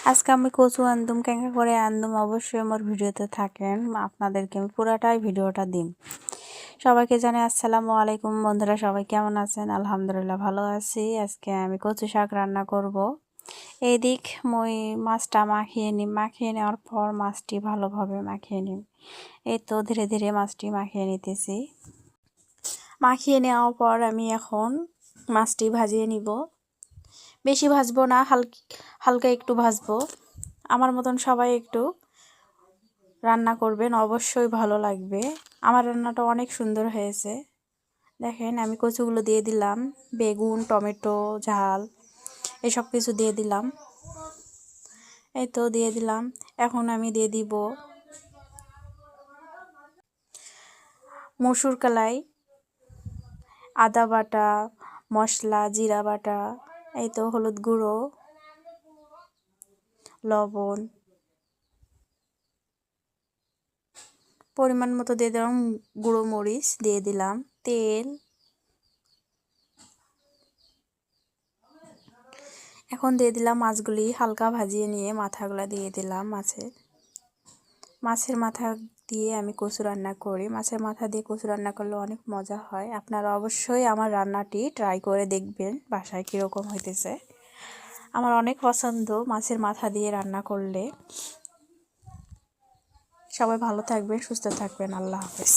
আজকে আমি কচু আনদুম, কেঙ্কা করে আনদুম অবশ্যই আমার ভিডিওতে থাকেন। আপনাদেরকে আমি পুরাটাই ভিডিওটা দিম। সবাইকে জানাই আসসালামু আলাইকুম। বন্ধুরা সবাই কেমন আছেন? আলহামদুলিল্লাহ ভালো আছি। আজকে আমি কচু শাক রান্না করব। এইদিক মই মাছটা মাখিয়ে নেওয়ার পর মাছটি ভালোভাবে মাখিয়ে নিই। এই তো ধীরে ধীরে মাছটি মাখিয়ে নিতেছি। মাখিয়ে নেওয়ার পর আমি এখন মাছটি ভাজিয়ে নিব। বেশি ভাজবো না, হালকা একটু ভাজবো। আমার মতন সবাই একটু রান্না করবেন, অবশ্যই ভালো লাগবে। আমার রান্নাটা অনেক সুন্দর হয়েছে। দেখেন আমি কচুগুলো দিয়ে দিলাম, বেগুন, টমেটো, ঝাল এসব কিছু দিয়ে দিলাম। এই তো দিয়ে দিলাম। এখন আমি দিয়ে দিব মসুর কলাই, আদা বাটা, মশলা, জিরা বাটা, এই তো হলুদ গুঁড়ো, লবণ, পরিমাণ মতো দিয়ে দিলাম গুঁড়ো মরিচ, দিয়ে দিলাম তেল। এখন দিয়ে দিলাম মাছগুলি হালকা ভাজিয়ে নিয়ে মাথাগুলো দিয়ে দিলাম। মাছের মাথা দিয়ে আমি কচু রান্না করি। মাছের মাথা দিয়ে কচু রান্না করলে অনেক মজা হয়। আপনারা অবশ্যই আমার রান্নাটি ট্রাই করে দেখবেন বাসায় কীরকম হইতেছে। আমার অনেক পছন্দ মাছের মাথা দিয়ে রান্না করলে। সবাই ভালো থাকবেন, সুস্থ থাকবেন। আল্লাহ হাফেজ।